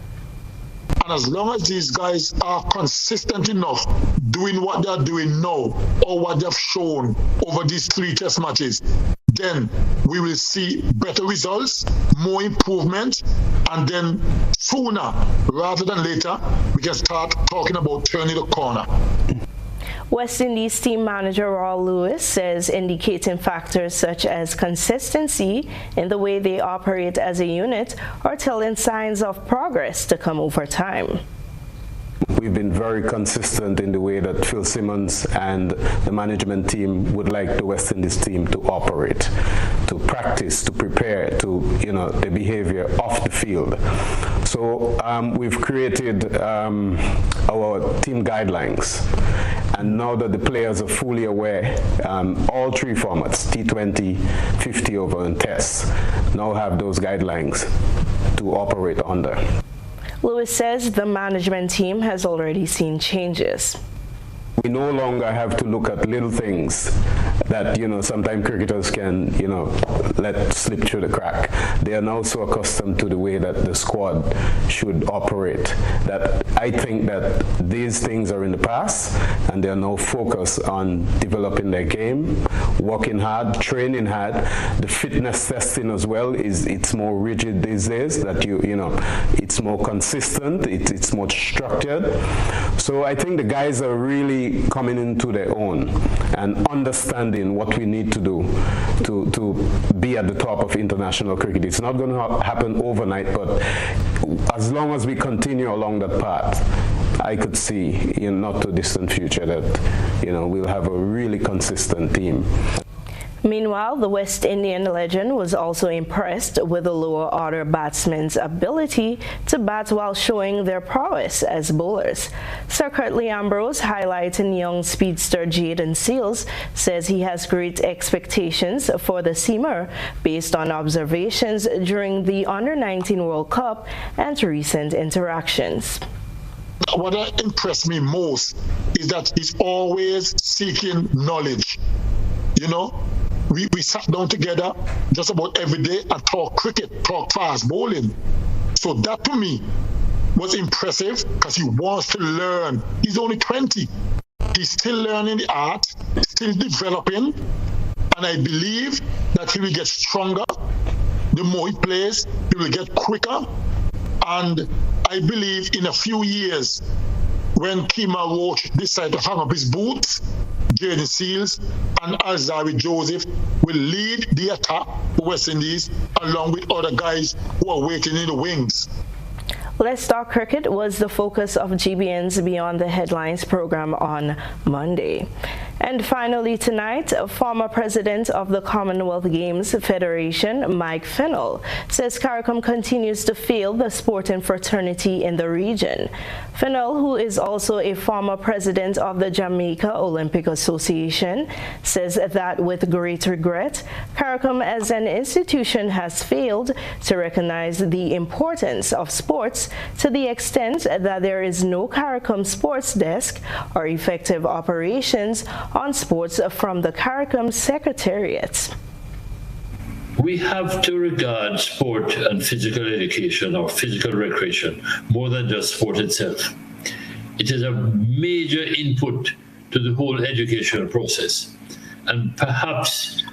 Speaker 13: And as long as these guys are consistent enough doing what they're doing now or what they've shown over these 3 Test matches, then we will see better results, more improvement, and then sooner rather than later, we can start talking about turning the corner.
Speaker 11: West Indies team manager Raul Lewis says indicating factors such as consistency in the way they operate as a unit are telling signs of progress to come over time.
Speaker 17: We've been very consistent in the way that Phil Simmons and the management team would like the West Indies team to operate, to practice, to prepare, to, the behavior off the field. So we've created our team guidelines. And now that the players are fully aware, all 3 formats, T20, 50 over, and Tests, now have those guidelines to operate under.
Speaker 11: Lewis says the management team has already seen changes.
Speaker 17: We no longer have to look at little things that, sometimes cricketers can, let slip through the crack. They are now so accustomed to the way that the squad should operate that I think that these things are in the past and they are now focused on developing their game, working hard, training hard. The fitness testing as well it's more rigid these days, that it's more consistent, it's more structured. So I think the guys are really coming into their own and understanding what we need to do to be at the top of international cricket. It's not going to happen overnight, but as long as we continue along that path, I could see in not too distant future that we'll have a really consistent team.
Speaker 11: Meanwhile, the West Indian legend was also impressed with the lower order batsmen's ability to bat while showing their prowess as bowlers. Sir Curtly Ambrose, highlighting young speedster Jayden Seales, says he has great expectations for the seamer based on observations during the Under-19 World Cup and recent interactions.
Speaker 13: What impressed me most is that he's always seeking knowledge. We sat down together just about every day and talk cricket, talk fast bowling. So that to me was impressive because he wants to learn. He's only 20. He's still learning the art, still developing, and I believe that he will get stronger. The more he plays, he will get quicker. And I believe in a few years, when Kemar Roach decides to hang up his boots, Jayden Seales and Alzarri Joseph will lead the attack for West Indies along with other guys who are waiting in the wings.
Speaker 11: Let's Talk Cricket was the focus of GBN's Beyond the Headlines program on Monday. And finally tonight, former president of the Commonwealth Games Federation, Mike Fennell, says CARICOM continues to fail the sporting fraternity in the region. Fennell, who is also a former president of the Jamaica Olympic Association, says that with great regret, CARICOM as an institution has failed to recognize the importance of sports to the extent that there is no CARICOM sports desk or effective operations on sports from the CARICOM Secretariat.
Speaker 1: We have to regard sport and physical education or physical recreation more than just sport itself. It is a major input to the whole educational process. And perhaps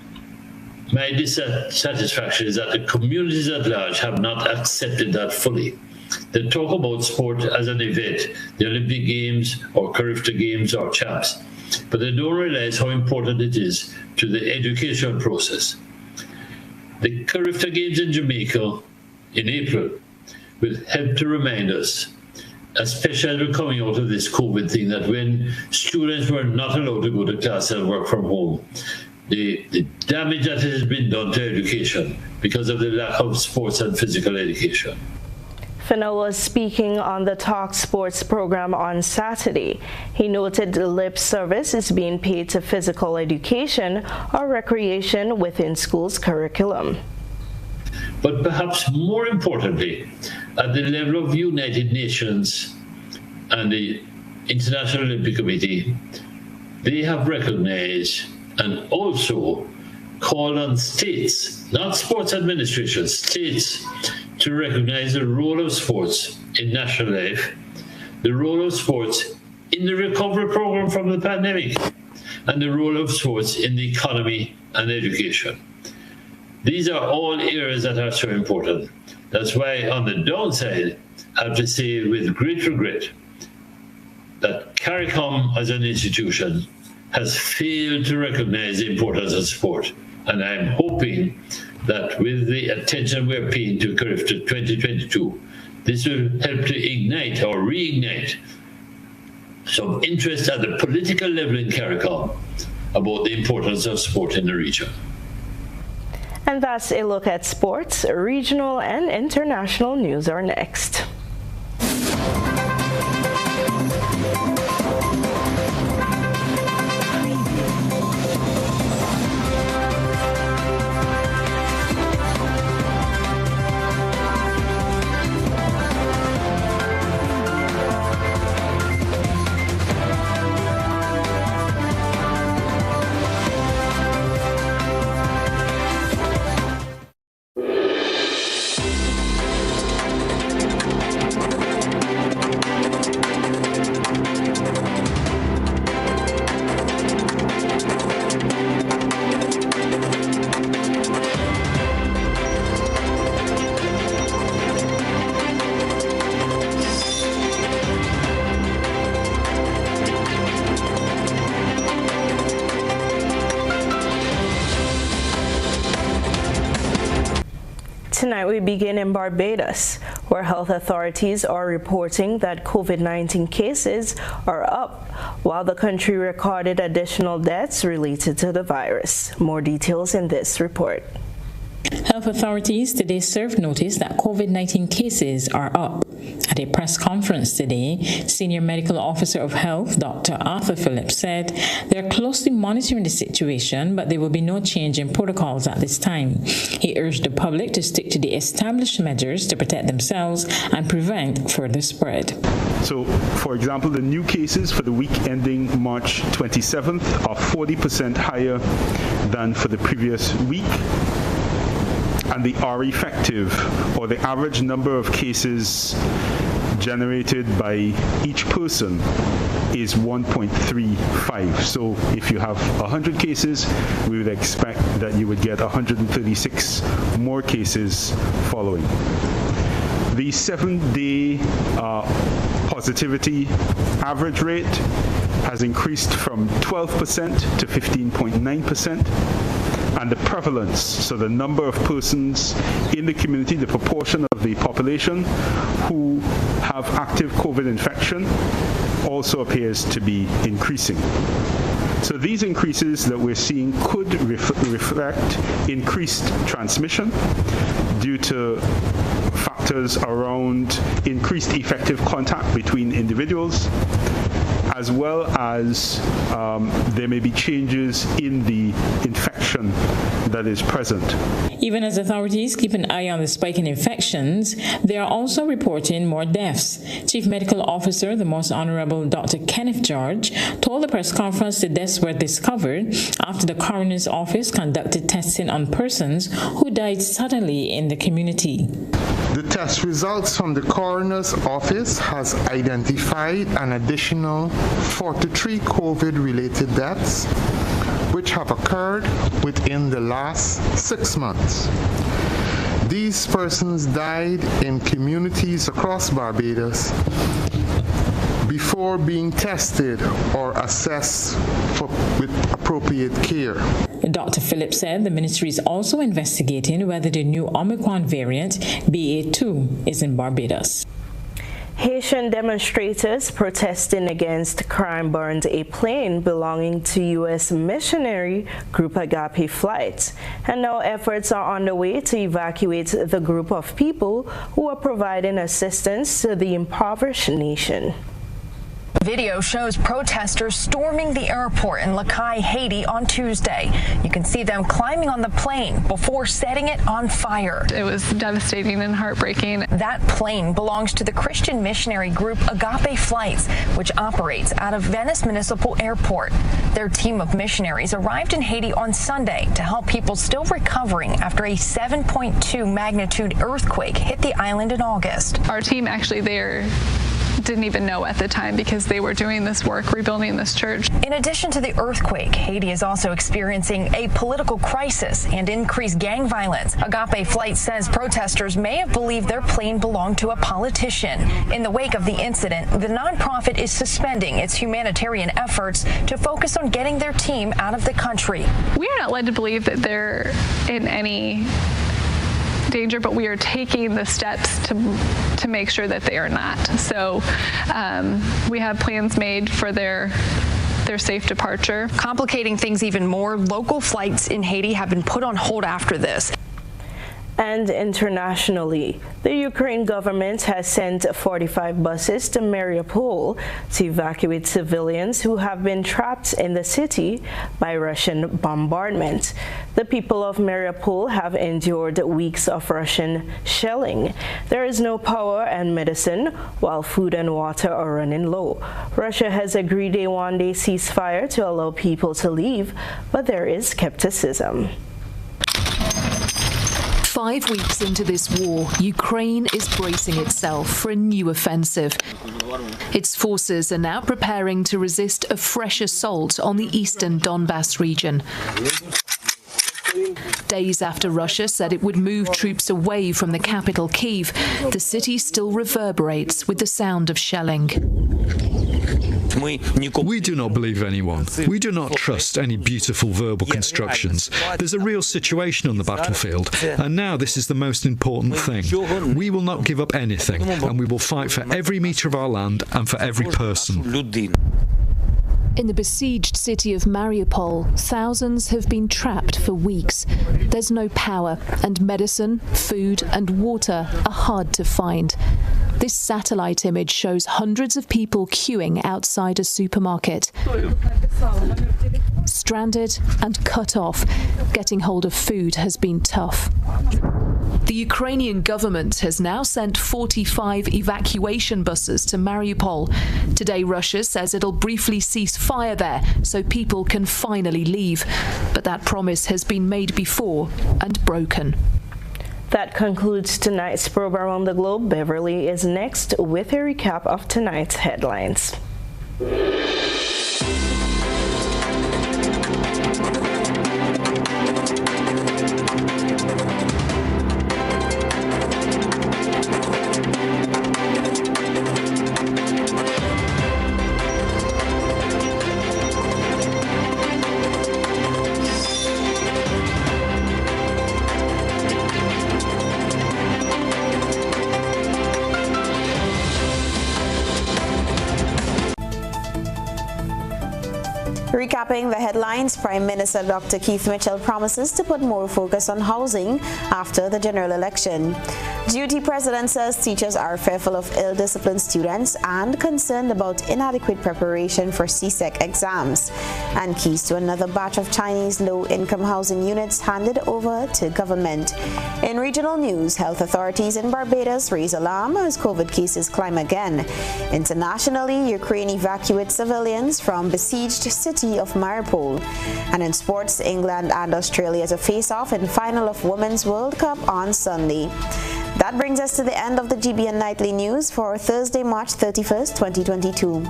Speaker 1: my dissatisfaction is that the communities at large have not accepted that fully. They talk about sport as an event, the Olympic Games or Carifta Games or Champs, but they don't realize how important it is to the educational process. The Carifta Games in Jamaica in April will help to remind us, especially as we're coming out of this COVID thing, that when students were not allowed to go to class and work from home, the damage that has been done to education because of the lack of sports and physical education.
Speaker 11: Fennell was speaking on the Talk Sports program on Saturday. He noted the lip service is being paid to physical education or recreation within schools' curriculum.
Speaker 1: But perhaps more importantly, at the level of United Nations and the International Olympic Committee, they have recognized and also called on states, not sports administration, states, to recognize the role of sports in national life, the role of sports in the recovery program from the pandemic, and the role of sports in the economy and education. These are all areas that are so important. That's why on the downside, I have to say with great regret that CARICOM as an institution has failed to recognize the importance of sport. And I'm hoping that with the attention we're paying to Carifta 2022, this will help to ignite or reignite some interest at the political level in CARICOM about the importance of sport in the region.
Speaker 11: And that's a look at sports. Regional and international news are next. Tonight we begin in Barbados, where health authorities are reporting that COVID-19 cases are up, while the country recorded additional deaths related to the virus. More details in this report.
Speaker 18: Health authorities today served notice that COVID-19 cases are up. At a press conference today, Senior Medical Officer of Health, Dr. Arthur Phillips, said they are closely monitoring the situation, but there will be no change in protocols at this time. He urged the public to stick to the established measures to protect themselves and prevent further spread.
Speaker 19: So, for example, the new cases for the week ending March 27th are 40% higher than for the previous week. And the R effective, or the average number of cases generated by each person, is 1.35. So if you have 100 cases, we would expect that you would get 136 more cases following. The 7-day positivity average rate has increased from 12% to 15.9%. And the prevalence, so the number of persons in the community, the proportion of the population who have active COVID infection, also appears to be increasing. So these increases that we're seeing could reflect increased transmission due to factors around increased effective contact between individuals, as well as there may be changes in the infection that is present.
Speaker 18: Even as authorities keep an eye on the spike in infections, they are also reporting more deaths. Chief Medical Officer, the Most Honorable Dr. Kenneth George, told the press conference the deaths were discovered after the coroner's office conducted testing on persons who died suddenly in the community.
Speaker 5: The test results from the coroner's office has identified an additional 43 COVID-related deaths, which have occurred within the last 6 months. These persons died in communities across Barbados before being tested or assessed with appropriate care.
Speaker 18: Dr. Phillips said the ministry is also investigating whether the new Omicron variant, BA2, is in Barbados.
Speaker 11: Haitian demonstrators protesting against crime burned a plane belonging to U.S. missionary group Agape Flights, and now efforts are underway to evacuate the group of people who are providing assistance to the impoverished nation.
Speaker 7: Video shows protesters storming the airport in Lacaille, Haiti on Tuesday. You can see them climbing on the plane before setting it on fire.
Speaker 20: It was devastating and heartbreaking.
Speaker 7: That plane belongs to the Christian missionary group Agape Flights, which operates out of Venice Municipal Airport. Their team of missionaries arrived in Haiti on Sunday to help people still recovering after a 7.2 magnitude earthquake hit the island in August.
Speaker 20: Our team actually there didn't even know at the time because they were doing this work rebuilding this church.
Speaker 7: In addition to the earthquake, Haiti is also experiencing a political crisis and increased gang violence. Agape Flight says protesters may have believed their plane belonged to a politician. In the wake of the incident, the nonprofit is suspending its humanitarian efforts to focus on getting their team out of the country.
Speaker 20: We are not led to believe that they're in any danger, but we are taking the steps to make sure that they are not. So we have plans made for their safe departure.
Speaker 7: Complicating things even more, local flights in Haiti have been put on hold after this.
Speaker 11: And internationally, the Ukraine government has sent 45 buses to Mariupol to evacuate civilians who have been trapped in the city by Russian bombardment. The people of Mariupol have endured weeks of Russian shelling. There is no power and medicine, while food and water are running low. Russia has agreed a one-day ceasefire to allow people to leave, but there is skepticism.
Speaker 21: 5 weeks into this war, Ukraine is bracing itself for a new offensive. Its forces are now preparing to resist a fresh assault on the eastern Donbas region. Days after Russia said it would move troops away from the capital, Kyiv, the city still reverberates with the sound of shelling.
Speaker 22: We do not believe anyone. We do not trust any beautiful verbal constructions. There's a real situation on the battlefield, and now this is the most important thing. We will not give up anything, and we will fight for every metre of our land and for every person.
Speaker 21: In the besieged city of Mariupol, thousands have been trapped for weeks. There's no power, and medicine, food, and water are hard to find. This satellite image shows hundreds of people queuing outside a supermarket. Stranded and cut off, getting hold of food has been tough. The Ukrainian government has now sent 45 evacuation buses to Mariupol. Today, Russia says it'll briefly cease fire there so people can finally leave. But that promise has been made before and broken.
Speaker 11: That concludes tonight's program on the globe. Beverly is next with a recap of tonight's headlines.
Speaker 4: Recapping the headlines, Prime Minister Dr. Keith Mitchell promises to put more focus on housing after the general election. Duty President says teachers are fearful of ill-disciplined students and concerned about inadequate preparation for CSEC exams. And keys to another batch of Chinese low-income housing units handed over to government. In regional news, health authorities in Barbados raise alarm as COVID cases climb again. Internationally, Ukraine evacuates civilians from besieged city of Mariupol. And in sports, England and Australia to face off in final of Women's World Cup on Sunday. That brings us to the end of the GBN Nightly News for Thursday, March 31st, 2022.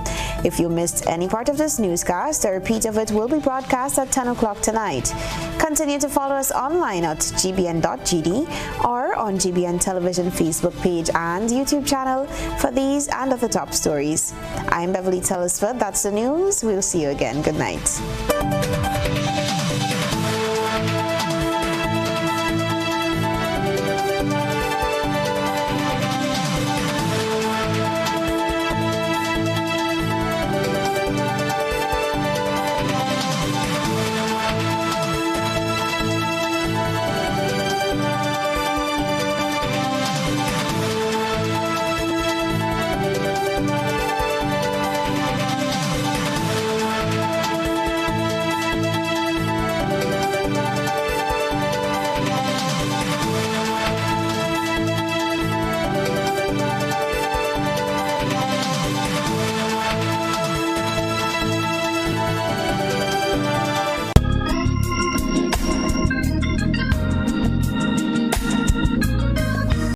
Speaker 4: If you missed any part of this newscast, a repeat of it will be broadcast at 10 o'clock tonight. Continue to follow us online at gbn.gd or on GBN Television Facebook page and YouTube channel for these and other top stories. I'm Beverly Telesford. That's the news. We'll see you again. Good night.